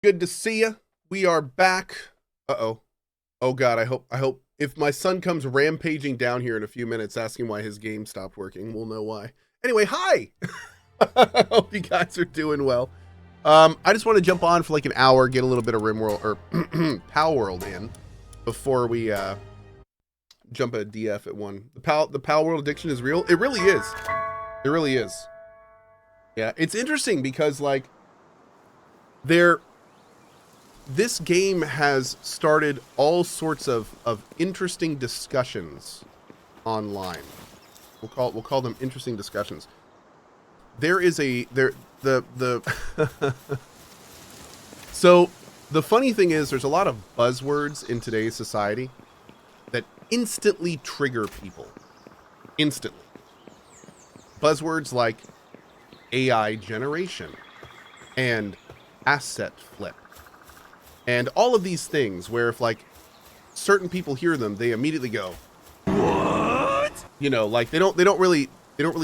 Good to see you. We are back. Uh-oh. Oh God, I hope if my son comes rampaging down here in a few minutes asking why his game stopped working, we'll know why. Anyway, hi. I hope you guys are doing well. I just want to jump on for like an hour, get a little bit of RimWorld or Palworld in before we jump a DF at one. The Palworld addiction is real. It really is. It really is. Yeah, it's interesting because like this game has started all sorts of interesting discussions online. We'll call them interesting discussions. There is so the funny thing is there's a lot of buzzwords in today's society that instantly trigger people. Instantly. Buzzwords like AI generation and asset flip. And all of these things where if like certain people hear them, they immediately go, "What?" You know, like they don't really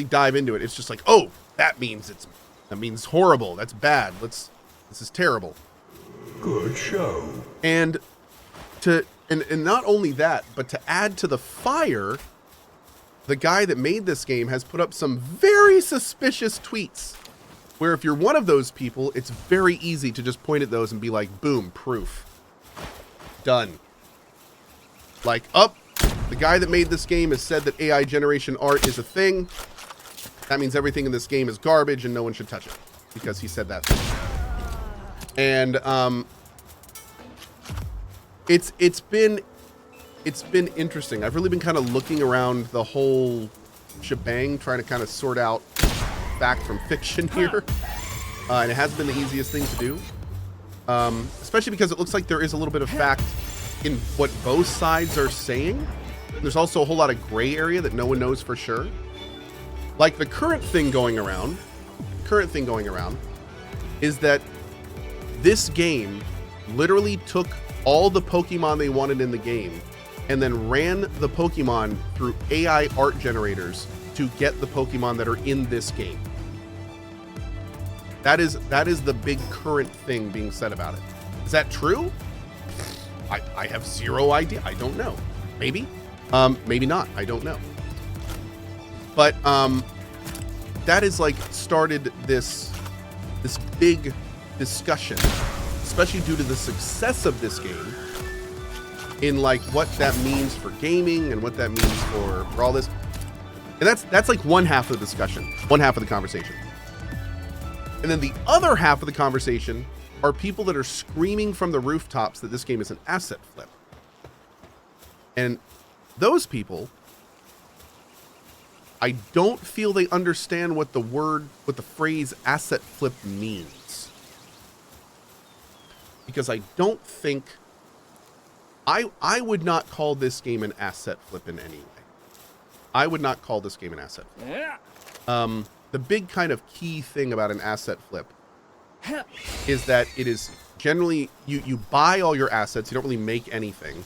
dive into it. It's just like, "Oh, that means horrible. That's bad. This is terrible." Good show. And not only that, but to add to the fire, the guy that made this game has put up some very suspicious tweets where if you're one of those people, it's very easy to just point at those and be like, boom, proof. Done. Like, the guy that made this game has said that AI generation art is a thing. That means everything in this game is garbage and no one should touch it because he said that thing. And it's been interesting. I've really been kind of looking around the whole shebang, trying to kind of sort out fact from fiction here, and it hasn't been the easiest thing to do, especially because it looks like there is a little bit of fact in what both sides are saying. There's also a whole lot of gray area that no one knows for sure. Like the current thing going around is that this game literally took all the Pokemon they wanted in the game and then ran the Pokemon through AI art generators to get the Pokemon that are in this game. That is the big current thing being said about it. Is that true? I have zero idea. I don't know. Maybe. Maybe not. I don't know. But that has like started this big discussion, especially due to the success of this game, in like what that means for gaming and what that means for all this. And that's like one half of the discussion, one half of the conversation. And then the other half of the conversation are people that are screaming from the rooftops that this game is an asset flip. And those people, I don't feel they understand what the phrase asset flip means. Because I don't think, I would not call this game an asset flip in any way. I would not call this game an asset flip. The big kind of key thing about an asset flip is that it is generally, you buy all your assets, you don't really make anything.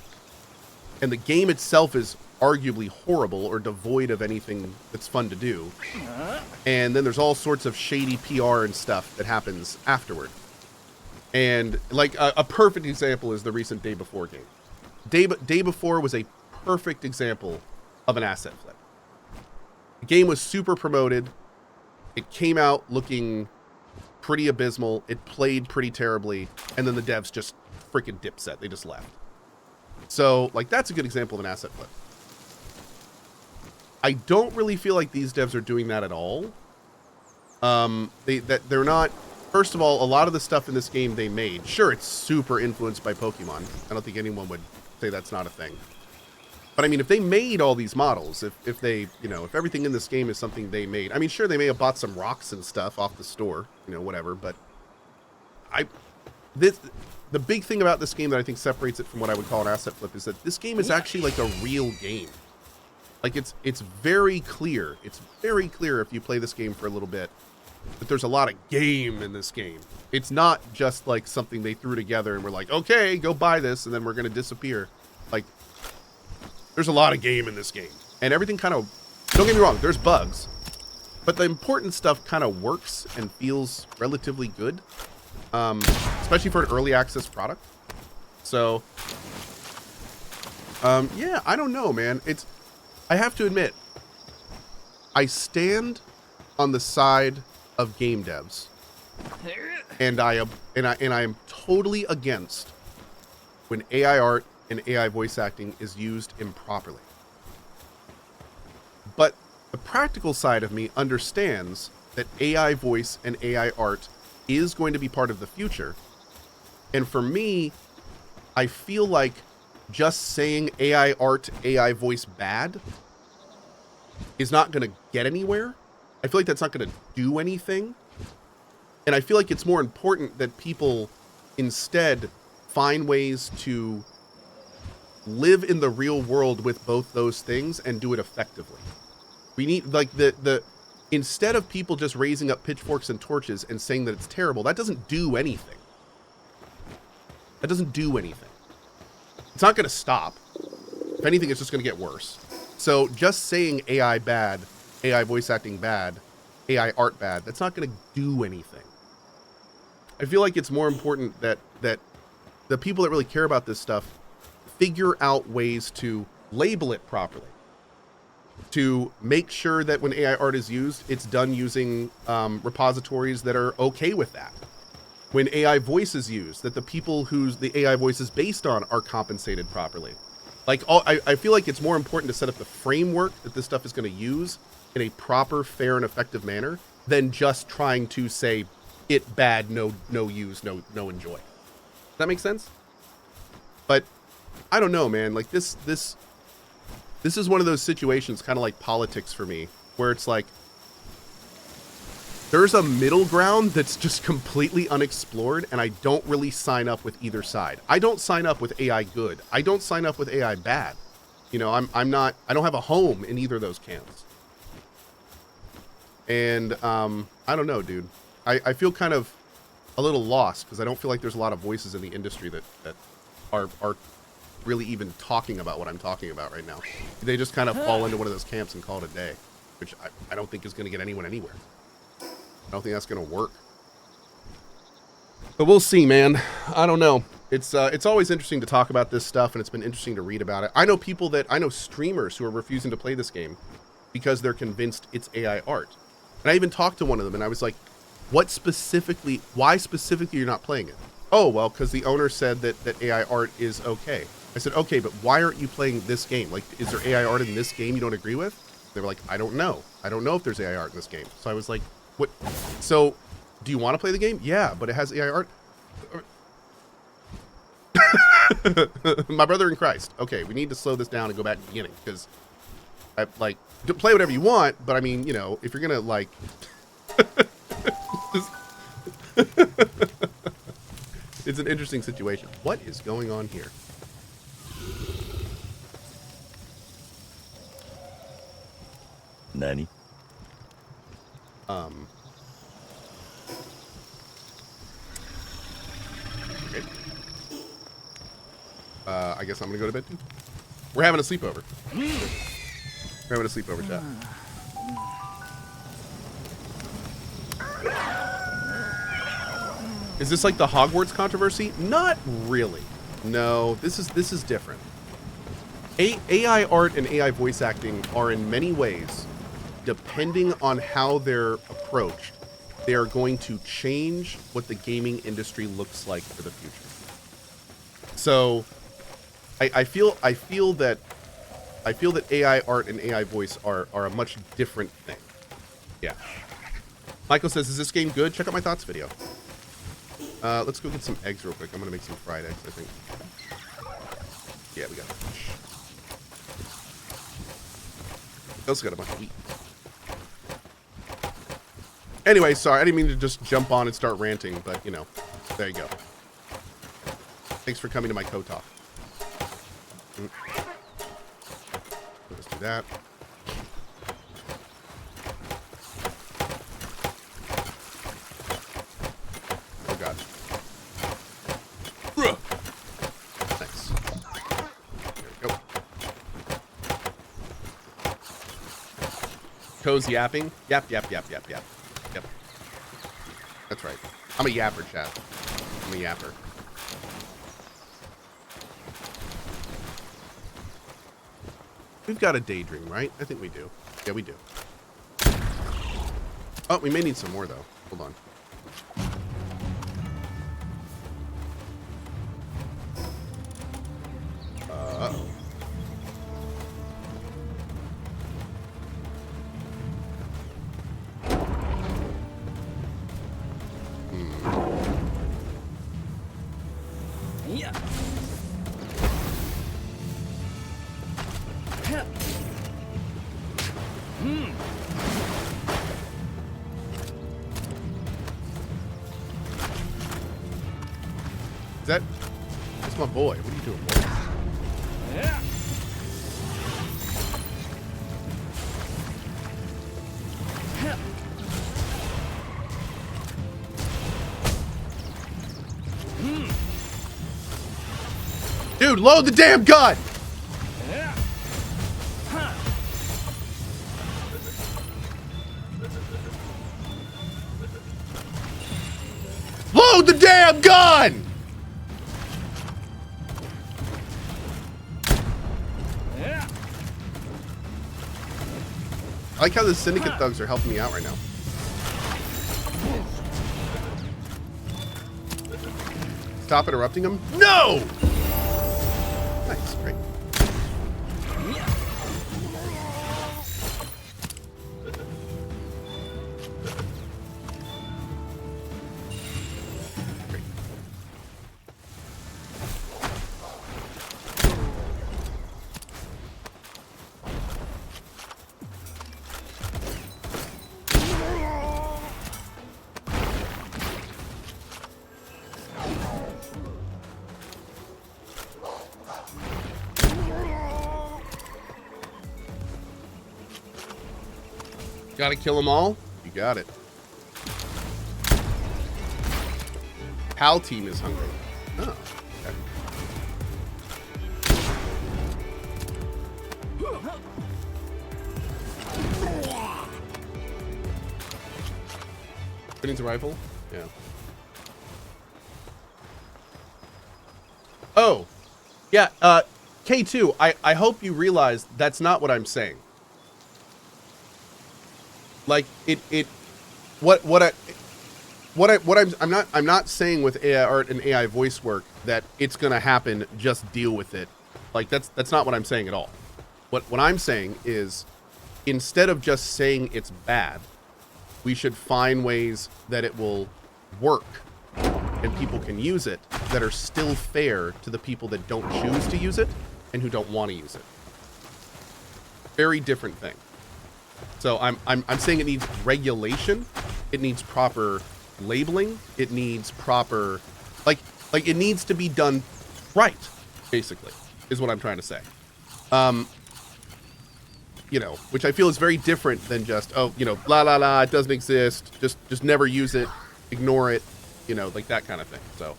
And the game itself is arguably horrible or devoid of anything that's fun to do. And then there's all sorts of shady PR and stuff that happens afterward. And like a perfect example is the recent Day Before game. Day Before was a perfect example of an asset flip. The game was super promoted. It came out looking pretty abysmal. It played pretty terribly. And then the devs just freaking dipset. They just left. So, like, that's a good example of an asset flip. I don't really feel like these devs are doing that at all. They're not. First of all, a lot of the stuff in this game they made, sure, it's super influenced by Pokemon. I don't think anyone would say that's not a thing. But I mean, if they made all these models, if they, if everything in this game is something they made, I mean, sure, they may have bought some rocks and stuff off the store, whatever. But the big thing about this game that I think separates it from what I would call an asset flip is that this game is actually like a real game. Like it's very clear. It's very clear if you play this game for a little bit that there's a lot of game in this game. It's not just like something they threw together and were like, okay, go buy this and then we're going to disappear. Like, there's a lot of game in this game. And everything kind of, don't get me wrong, there's bugs. But the important stuff kind of works and feels relatively good. especially for an early access product. So, yeah, I don't know, man. I have to admit, I stand on the side of game devs, and I am totally against when AI art and AI voice acting is used improperly. But the practical side of me understands that AI voice and AI art is going to be part of the future. And for me, I feel like just saying AI art, AI voice bad is not going to get anywhere. I feel like that's not going to do anything. And I feel like it's more important that people instead find ways to live in the real world with both those things and do it effectively. We need, like, instead of people just raising up pitchforks and torches and saying that it's terrible, that doesn't do anything. That doesn't do anything. It's not going to stop. If anything, it's just going to get worse. So just saying AI bad, AI voice acting bad, AI art bad, that's not going to do anything. I feel like it's more important that the people that really care about this stuff figure out ways to label it properly, to make sure that when AI art is used, it's done using repositories that are okay with that. When AI voice is used, that the people whose the AI voice is based on are compensated properly. Like, I feel like it's more important to set up the framework that this stuff is going to use in a proper, fair, and effective manner than just trying to say it bad, no use, no enjoy. Does that make sense? But I don't know, man. Like this is one of those situations, kind of like politics for me, where it's like there's a middle ground that's just completely unexplored, and I don't really sign up with either side. I don't sign up with AI good. I don't sign up with AI bad. You know, I don't have a home in either of those camps. And I don't know, dude. I feel kind of a little lost because I don't feel like there's a lot of voices in the industry that are really even talking about what I'm talking about right now. They just kind of fall into one of those camps and call it a day, which I don't think is going to get anyone anywhere. I don't think that's going to work. But we'll see, man. I don't know. It's always interesting to talk about this stuff, and it's been interesting to read about it. I know streamers who are refusing to play this game because they're convinced it's AI art. And I even talked to one of them, and I was like, why specifically you're not playing it? Oh, well, because the owner said that AI art is okay. I said, okay, but why aren't you playing this game? Like, is there AI art in this game you don't agree with? They were like, I don't know. I don't know if there's AI art in this game. So I was like, what? So, do you want to play the game? Yeah, but it has AI art. My brother in Christ. Okay, we need to slow this down and go back to the beginning, because I like to play whatever you want, but I mean, you know, if you're gonna like it's an interesting situation. What is going on here? Nani? Okay. I guess I'm gonna go to bed too. We're having a sleepover. We're having a sleepover, chat. Is this like the Hogwarts controversy? Not really. No, this is different. AI art and AI voice acting are in many ways, depending on how they're approached, they are going to change what the gaming industry looks like for the future. So I feel that AI art and AI voice are a much different thing. Yeah. Michael says, is this game good? Check out my thoughts video. Let's go get some eggs real quick. I'm gonna make some fried eggs, I think. Yeah, we got fish. We also got a bunch of wheat. Anyway, sorry, I didn't mean to just jump on and start ranting, but you know, there you go. Thanks for coming to my Cohh talk. Let's do that. Oh god. Nice. There we go. Cohh's yapping. Yap, yap, yap, yap, yap. Yep. That's right. I'm a yapper, chat. I'm a yapper. We've got a daydream, right? I think we do. Yeah, we do. Oh, we may need some more, though. Hold on. Uh-oh. Yeah. That's my boy. What are you doing, boy? Yeah. Dude, load the damn gun! Yeah. Load the damn gun! Yeah. I like how the Syndicate thugs are helping me out right now. Stop interrupting them? No! Nice, great. Great. Gotta kill them all? You got it. Pal team is hungry. Oh, okay. Who needs a rifle? Yeah. Oh. Yeah, K2, I hope you realize that's not what I'm saying. Like I'm not saying with AI art and AI voice work that it's gonna happen, just deal with it. Like that's not what I'm saying at all. What I'm saying is, instead of just saying it's bad, we should find ways that it will work and people can use it that are still fair to the people that don't choose to use it and who don't want to use it. Very different thing. So I'm saying it needs regulation. It needs proper labeling. It needs proper, like it needs to be done right, basically, is what I'm trying to say. You know, which I feel is very different than just, oh, you know, blah, blah, blah, it doesn't exist. Just never use it. Ignore it. You know, like that kind of thing. So,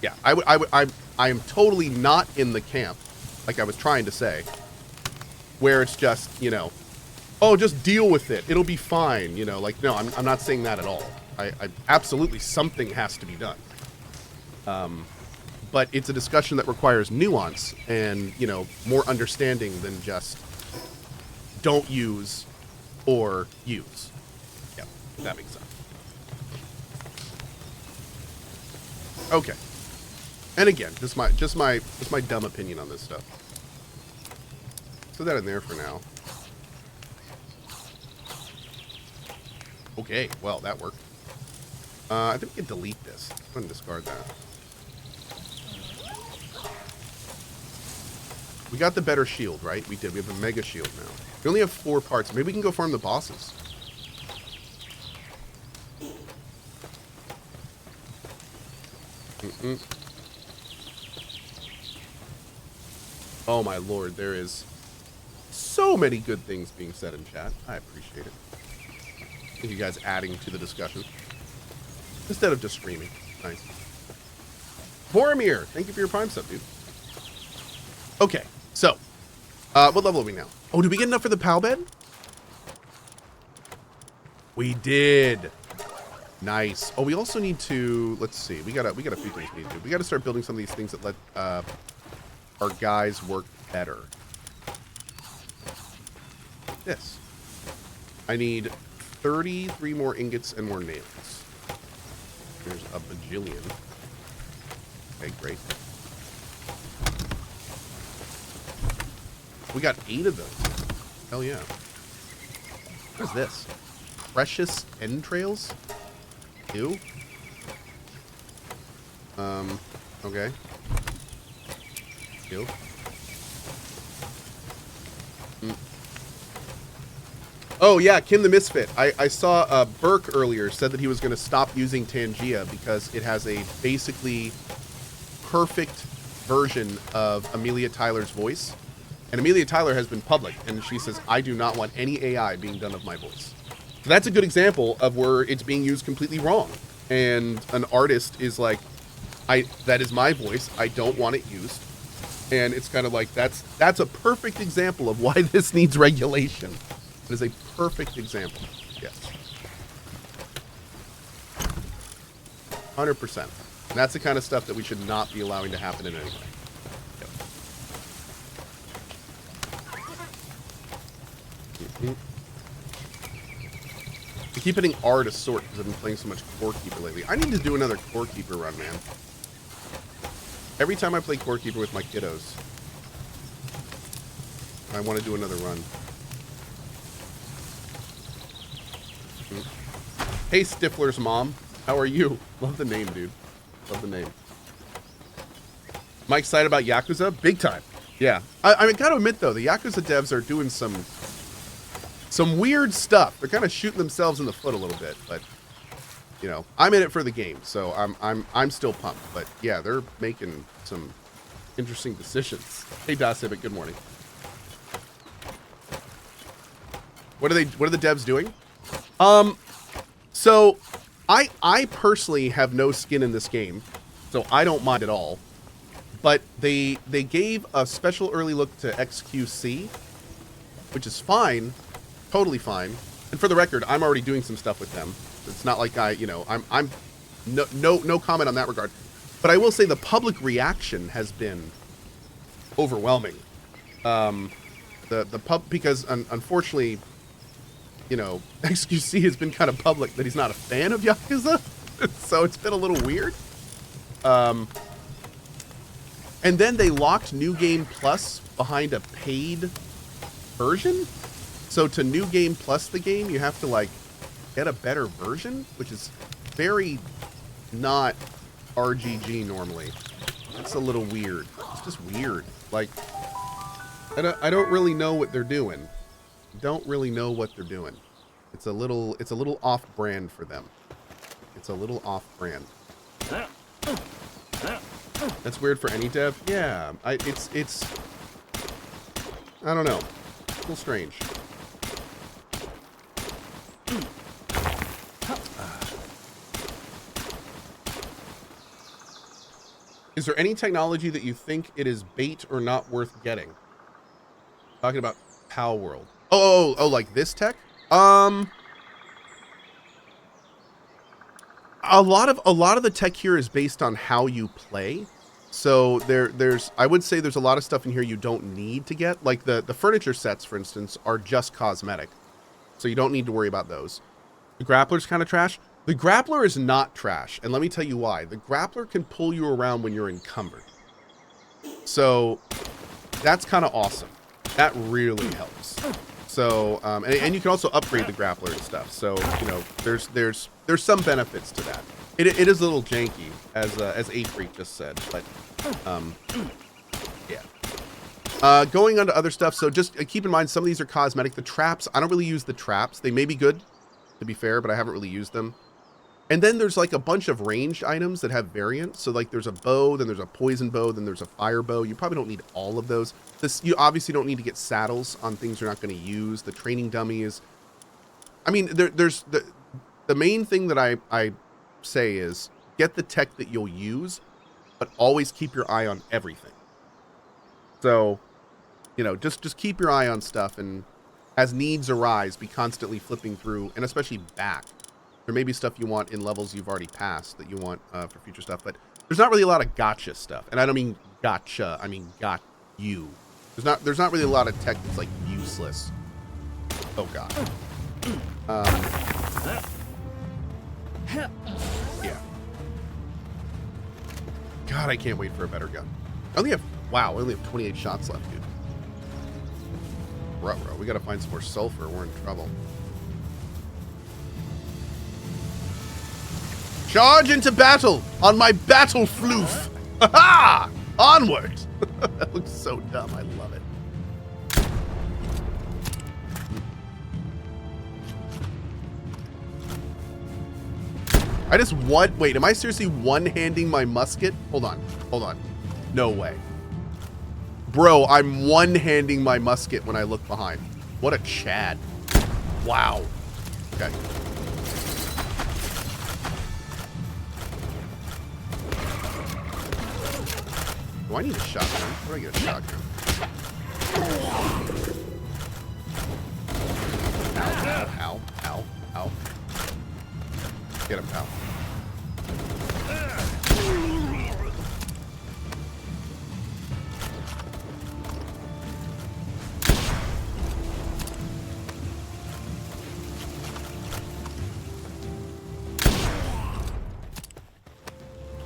yeah, I am totally not in the camp, like I was trying to say, where it's just, you know, oh, just deal with it. It'll be fine. You know, like, no, I'm not saying that at all. I absolutely, something has to be done. But it's a discussion that requires nuance and, you know, more understanding than just don't use or use. Yeah, that makes sense. Okay. And again, just my dumb opinion on this stuff. Put that in there for now. Okay, well, that worked. I think we can delete this. I'm gonna discard that. We got the better shield, right? We did. We have a mega shield now. We only have 4 parts. Maybe we can go farm the bosses. Oh my lord, there is so many good things being said in chat. I appreciate it. Thank you guys adding to the discussion instead of just screaming. Nice. Boromir, thank you for your Prime sub, dude. Okay, so what level are we now? Oh, did we get enough for the pal bed? We did. Nice. Oh, we also need to, let's see. We got a few things we need to do. We got to start building some of these things that let our guys work better. This. I need 33 more ingots and more nails. There's a bajillion. Okay, great. We got 8 of those. Hell yeah. What is this? Precious entrails? Ew. Okay. Ew. Oh, yeah, Kim the Misfit. I saw Burke earlier said that he was going to stop using Tangia because it has a basically perfect version of Amelia Tyler's voice. And Amelia Tyler has been public, and she says, I do not want any AI being done of my voice. So that's a good example of where it's being used completely wrong. And an artist is like, that is my voice. I don't want it used. And it's kind of like, that's a perfect example of why this needs regulation. It is a perfect example. Yes. 100%. And that's the kind of stuff that we should not be allowing to happen in any way. Yep. I keep hitting R to sort because I've been playing so much Core Keeper lately. I need to do another Core Keeper run, man. Every time I play Core Keeper with my kiddos, I want to do another run. Hey, Stifler's mom. How are you? Love the name, dude. Love the name. Am I excited about Yakuza? Big time. Yeah. I gotta admit, though, the Yakuza devs are doing some weird stuff. They're kind of shooting themselves in the foot a little bit, but you know, I'm in it for the game, so I'm still pumped. But yeah, they're making some interesting decisions. Hey, Dasibic, good morning. What are the devs doing? So I personally have no skin in this game, so I don't mind at all. But they gave a special early look to XQC, which is fine, totally fine. And for the record, I'm already doing some stuff with them. It's not like I'm no comment on that regard. But I will say the public reaction has been overwhelming. The pub, because unfortunately, you know, XQC has been kind of public that he's not a fan of Yakuza, so it's been a little weird. And then they locked New Game Plus behind a paid version. So to New Game Plus the game, you have to like get a better version, which is very not RGG normally. It's a little weird. It's just weird. Like, I don't really know what they're doing. Don't really know what they're doing. It's a little off-brand for them. It's a little off-brand. That's weird for any dev. Yeah, it's I don't know. It's a little strange. Is there any technology that you think it is bait or not worth getting? Talking about Palworld. Oh, like this tech? A lot of the tech here is based on how you play. So I would say there's a lot of stuff in here you don't need to get. Like the furniture sets, for instance, are just cosmetic. So you don't need to worry about those. The grappler's kind of trash. The grappler is not trash, and let me tell you why. The grappler can pull you around when you're encumbered. So that's kind of awesome. That really helps. So, and you can also upgrade the grappler and stuff. So, you know, there's some benefits to that. It is a little janky, as A-Freak just said, but, yeah. Going on to other stuff, so just keep in mind, some of these are cosmetic. The traps, I don't really use the traps. They may be good, to be fair, but I haven't really used them. And then there's like a bunch of ranged items that have variants. So like there's a bow, then there's a poison bow, then there's a fire bow. You probably don't need all of those. You obviously don't need to get saddles on things you're not going to use. The training dummy is, I mean, there's the main thing that I say is get the tech that you'll use, but always keep your eye on everything. So, you know, just keep your eye on stuff, and as needs arise, be constantly flipping through, and especially back There may be stuff you want in levels you've already passed that you want for future stuff, but there's not really a lot of gotcha stuff. And I don't mean gotcha, I mean got you. There's not really a lot of tech that's like useless. Oh god. Yeah. God, I can't wait for a better gun. I only have 28 shots left, dude. Bro, we gotta find some more sulfur. We're in trouble. Charge into battle on my battle floof. Ha-ha! Onward! That looks so dumb. I love it. I just wait, am I seriously one-handing my musket? Hold on. No way. Bro, I'm one-handing my musket when I look behind. What a Chad. Wow. Okay. Do I need a shotgun? Where do I get a shotgun? Ow. Get him, pal.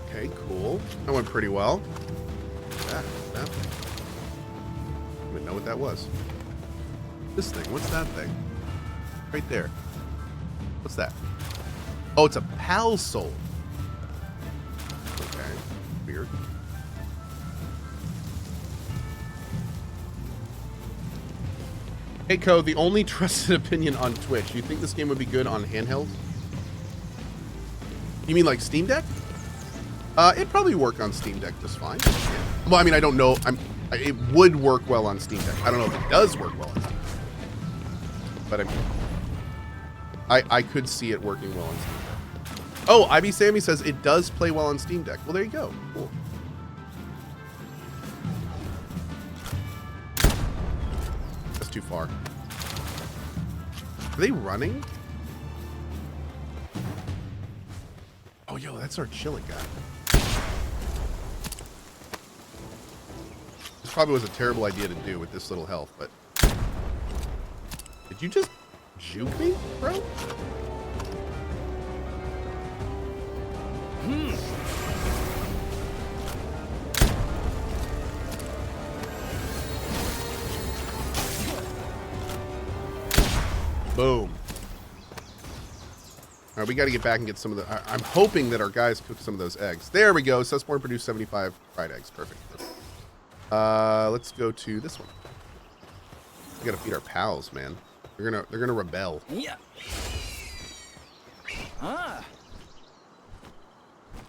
Okay, cool. That went pretty well. That. I don't even know what that was. This thing. What's that thing? Right there. What's that? Oh, it's a pal soul. Okay. Weird. Hey, Cohh, the only trusted opinion on Twitch. You think this game would be good on handheld? You mean like Steam Deck? It'd probably work on Steam Deck just fine. Yeah. Well, I mean, I don't know. It would work well on Steam Deck. I don't know if it does work well on Steam Deck. But I could see it working well on Steam Deck. Oh, Ivy Sammy says it does play well on Steam Deck. Well, there you go. Cool. That's too far. Are they running? Oh, yo, that's our chilling guy. This probably was a terrible idea to do with this little health, but... Did you just juke me, bro? Boom. All right, we got to get back and get some of the... I'm hoping that our guys cook some of those eggs. There we go. Susborn produced 75 fried eggs. Perfect. Let's go to this one. We got to feed our pals, man. They're gonna rebel. Yeah. Ah.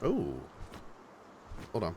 Oh. Hold on.